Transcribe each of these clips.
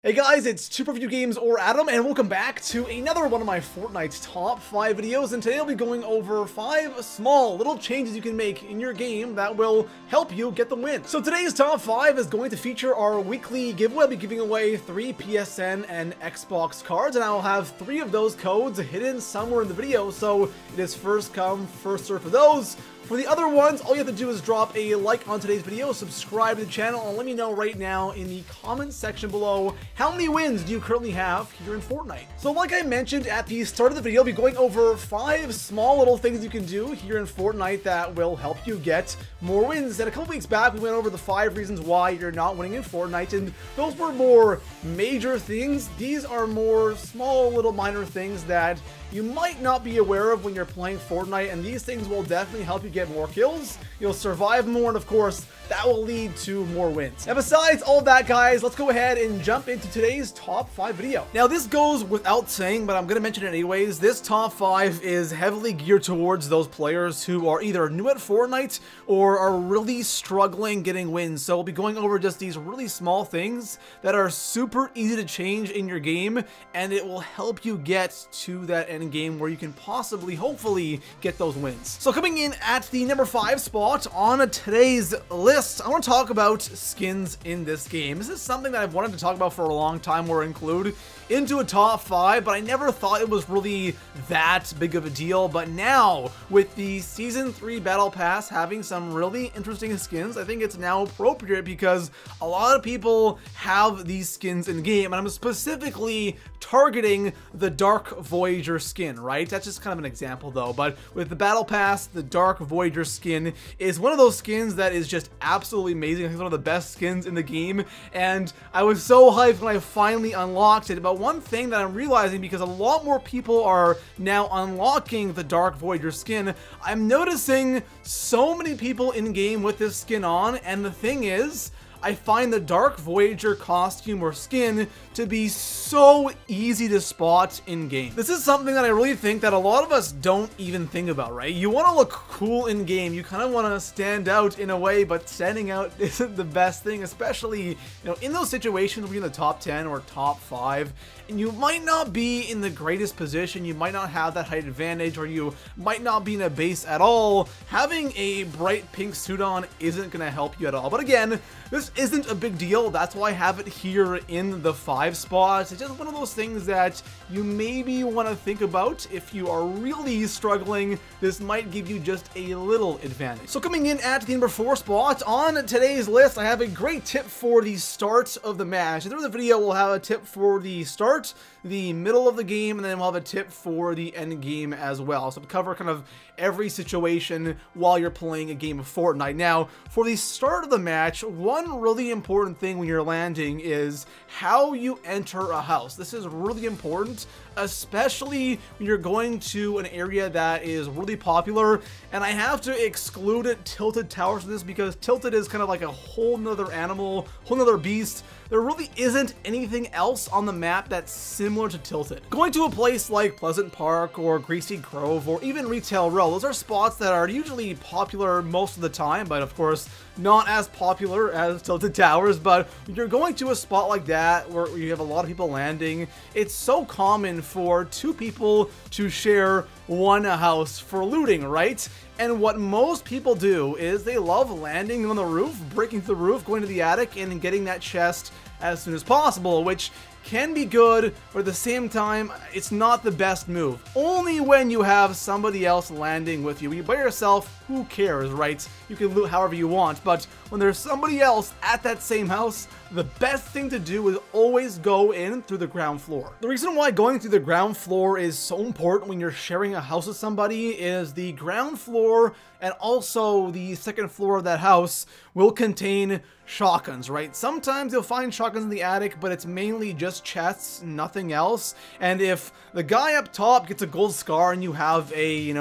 Hey guys, it's ToProForuGames or Adam, and welcome back to another one of my Fortnite top 5 videos, and today I'll be going over 5 small little changes you can make in your game that will help you get the win. So today's top 5 is going to feature our weekly giveaway. I'll be giving away 3 PSN and Xbox cards, and I'll have 3 of those codes hidden somewhere in the video, so it is first come, first serve for those. For the other ones, all you have to do is drop a like on today's video, subscribe to the channel, and let me know right now in the comments section below how many wins do you currently have here in Fortnite. So like I mentioned at the start of the video, I'll be going over 5 small little things you can do here in Fortnite that will help you get more wins. And a couple weeks back, we went over the 5 reasons why you're not winning in Fortnite, and those were more major things. These are more small little minor things that you might not be aware of when you're playing Fortnite, and these things will definitely help you get more kills, you'll survive more, and of course, that will lead to more wins. Now besides all of that, guys, let's go ahead and jump into today's top 5 video. Now this goes without saying, but I'm gonna mention it anyways. This top 5 is heavily geared towards those players who are either new at Fortnite or are really struggling getting wins. So we'll be going over just these really small things that are super easy to change in your game, and it will help you get to that end game where you can possibly, hopefully, get those wins. So coming in at the number 5 spot on today's list, I want to talk about skins in this game. This is something that I've wanted to talk about for a long time or include into a top 5, but I never thought it was really that big of a deal. But now, with the Season 3 Battle Pass having some really interesting skins, I think it's now appropriate because a lot of people have these skins in game, and I'm specifically targeting the Dark Voyager skin, right? That's just kind of an example though, but with the Battle Pass, the Dark Voyager skin is one of those skins that is just absolutely amazing. I think it's one of the best skins in the game, and I was so hyped when I finally unlocked it. But one thing that I'm realizing, because a lot more people are now unlocking the Dark Voyager skin, I'm noticing so many people in game with this skin on, and the thing is, I find the Dark Voyager costume or skin to be so easy to spot in game. This is something that I really think that a lot of us don't even think about, right? You want to look cool in game, you kind of want to stand out in a way, but standing out isn't the best thing, especially, in those situations where you're in the top 10 or top 5, and you might not be in the greatest position, you might not have that height advantage, or you might not be in a base at all. Having a bright pink suit on isn't going to help you at all. But again, this isn't a big deal. That's why I have it here in the 5 spots. It's just one of those things that you maybe want to think about. If you are really struggling, this might give you just a little advantage. So coming in at the number 4 spot on today's list, I have a great tip for the start of the match. At the end of the video, we'll have a tip for the start, the middle of the game, and then we'll have a tip for the end game as well. So to cover kind of every situation while you're playing a game of Fortnite. Now, for the start of the match, one really important thing when you're landing is how you enter a house. This is really important, especially when you're going to an area that is really popular, and I have to exclude Tilted Towers from this because Tilted is kind of like a whole nother animal, whole nother beast. There really isn't anything else on the map that's similar to Tilted. Going to a place like Pleasant Park or Greasy Grove or even Retail Row, those are spots that are usually popular most of the time, but of course not as popular as Tilted Towers. But when you're going to a spot like that where you have a lot of people landing, it's so common for 2 people to share one house for looting, right? And what most people do is they love landing on the roof, breaking through the roof, going to the attic, and getting that chest as soon as possible, which can be good, but at the same time, it's not the best move. Only when you have somebody else landing with you. When you're by yourself, who cares, right? You can loot however you want, but when there's somebody else at that same house, the best thing to do is always go in through the ground floor. The reason why going through the ground floor is so important when you're sharing a house with somebody is the ground floor and also the second floor of that house will contain shotguns, right? Sometimes you'll find shotguns in the attic, but it's mainly just chests, nothing else. And if the guy up top gets a gold scar and you have a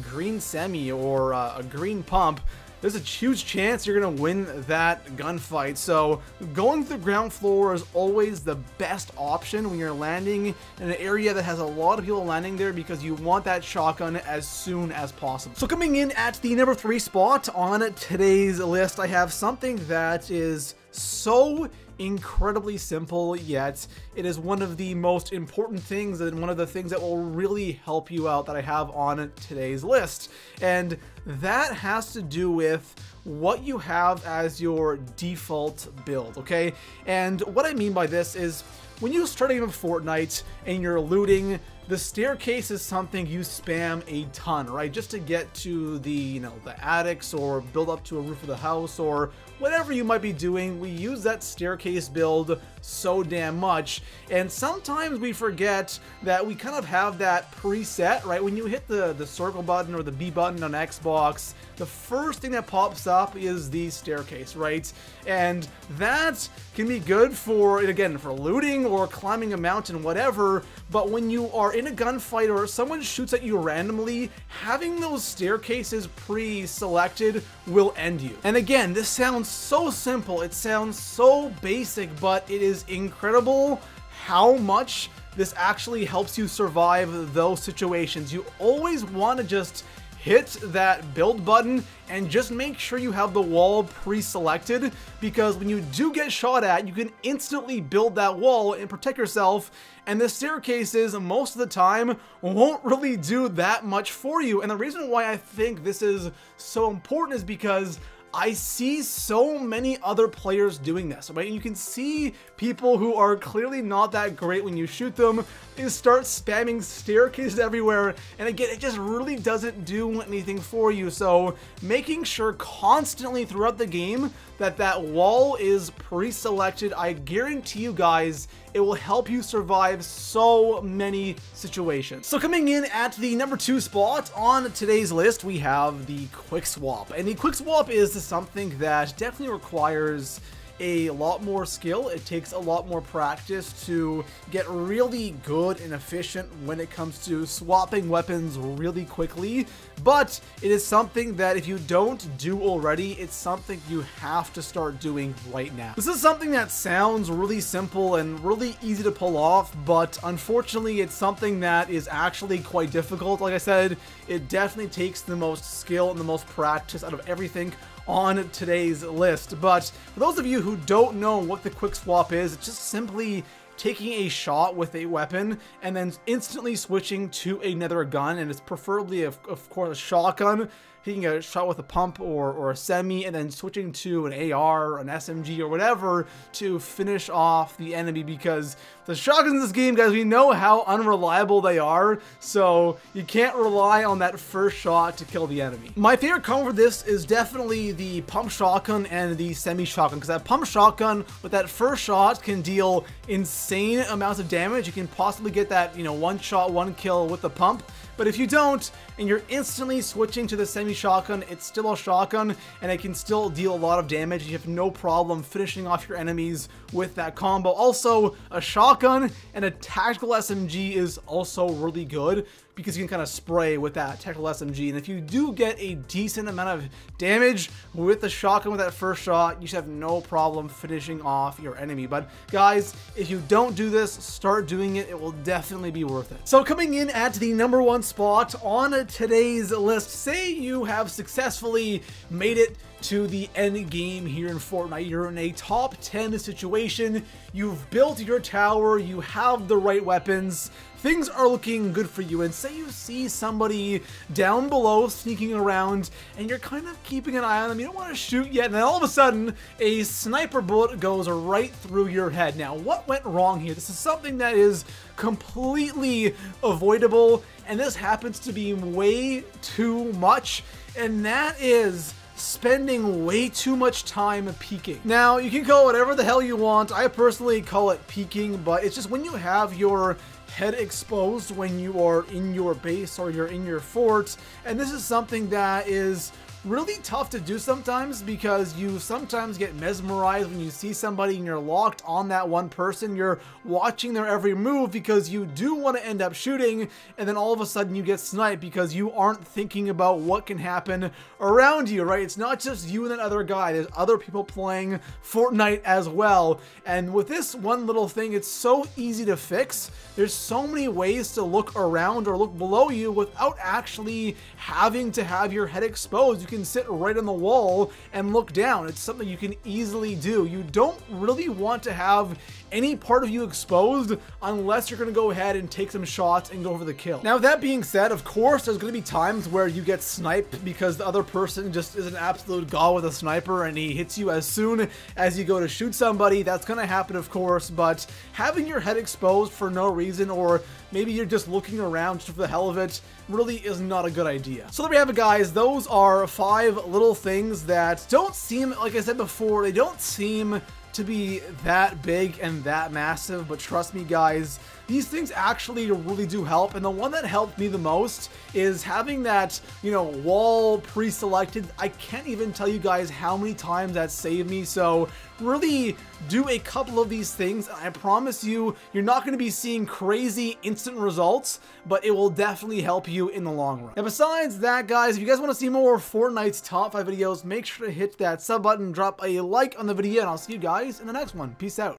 green semi or a green pump, there's a huge chance you're going to win that gunfight. So going to the ground floor is always the best option when you're landing in an area that has a lot of people landing there, because you want that shotgun as soon as possible. So coming in at the number 3 spot on today's list, I have something that is so incredibly simple, yet it is one of the most important things and one of the things that will really help you out that I have on today's list. And that has to do with what you have as your default build, okay? And what I mean by this is when you start a game of Fortnite and you're looting, the staircase is something you spam a ton, right? Just to get to the, you know, the attics or build up to a roof of the house or whatever you might be doing. We use that staircase build so damn much. And sometimes we forget that we kind of have that preset, right? When you hit the circle button or the B button on Xbox, the first thing that pops up is the staircase, right? And that can be good for, again, for looting or climbing a mountain, whatever. But when you are in a gunfight or someone shoots at you randomly, having those staircases pre-selected will end you. And again, this sounds so simple, it sounds so basic, but it is incredible how much this actually helps you survive those situations. You always want to just hit that build button and just make sure you have the wall pre-selected, because when you do get shot at, you can instantly build that wall and protect yourself, and the staircases most of the time won't really do that much for you. And the reason why I think this is so important is because I see so many other players doing this, right? And you can see people who are clearly not that great when you shoot them. They start spamming staircases everywhere, and again, it just really doesn't do anything for you. So making sure constantly throughout the game that that wall is pre-selected, I guarantee you guys, it will help you survive so many situations. So coming in at the number 2 spot on today's list, we have the quick swap. And the quick swap is something that definitely requires a lot more skill. It takes a lot more practice to get really good and efficient when it comes to swapping weapons really quickly, but it is something that if you don't do already, it's something you have to start doing right now. This is something that sounds really simple and really easy to pull off, but unfortunately it's something that is actually quite difficult. Like I said, it definitely takes the most skill and the most practice out of everything on today's list. But for those of you who don't know what the quick swap is, it's just simply taking a shot with a weapon and then instantly switching to another gun, and it's preferably of course a shotgun, taking a shot with a pump or a semi, and then switching to an AR, an SMG, or whatever to finish off the enemy, because the shotguns in this game, guys, we know how unreliable they are, so you can't rely on that first shot to kill the enemy. My favorite combo for this is definitely the pump shotgun and the semi shotgun, because that pump shotgun with that first shot can deal insane amounts of damage. You can possibly get that, you know, one shot, one kill with the pump. But if you don't, and you're instantly switching to the semi-shotgun, it's still a shotgun, and it can still deal a lot of damage. You have no problem finishing off your enemies with that combo. Also, a shotgun and a tactical SMG is also really good, because you can kind of spray with that tactical SMG. And if you do get a decent amount of damage with the shotgun with that first shot, you should have no problem finishing off your enemy. But guys, if you don't do this, start doing it. It will definitely be worth it. So coming in at the number 1 spot on today's list, say you have successfully made it to the end game here in Fortnite. You're in a top 10 situation. You've built your tower. You have the right weapons. Things are looking good for you, and say you see somebody down below sneaking around and you're kind of keeping an eye on them. You don't want to shoot yet, and then all of a sudden a sniper bullet goes right through your head. Now, what went wrong here? This is something that is completely avoidable, and this happens to be way too much, and that is spending way too much time peeking. Now, you can call it whatever the hell you want. I personally call it peeking, but it's just when you have your head exposed when you are in your base or you're in your fort, and this is something that is really tough to do sometimes, because you sometimes get mesmerized when you see somebody and you're locked on that one person. You're watching their every move because you do want to end up shooting, and then all of a sudden you get sniped because you aren't thinking about what can happen around you, right? It's not just you and that other guy. There's other people playing Fortnite as well, and with this one little thing, it's so easy to fix. There's so many ways to look around or look below you without actually having to have your head exposed. You can can sit right on the wall and look down. It's something you can easily do. You don't really want to have any part of you exposed unless you're going to go ahead and take some shots and go for the kill. Now, with that being said, of course, there's going to be times where you get sniped because the other person just is an absolute god with a sniper and he hits you as soon as you go to shoot somebody. That's going to happen, of course, but having your head exposed for no reason, or maybe you're just looking around just for the hell of it, really is not a good idea. So there we have it, guys. Those are 5 little things that don't seem, like I said before, they don't seem to be that big and that massive, but trust me, guys, these things actually really do help. And the one that helped me the most is having that, you know, wall pre-selected. I can't even tell you guys how many times that saved me. So really do a couple of these things. I promise you, you're not going to be seeing crazy instant results, but it will definitely help you in the long run. And besides that, guys, if you guys want to see more Fortnite's top 5 videos, make sure to hit that sub button, drop a like on the video, and I'll see you guys in the next one. Peace out.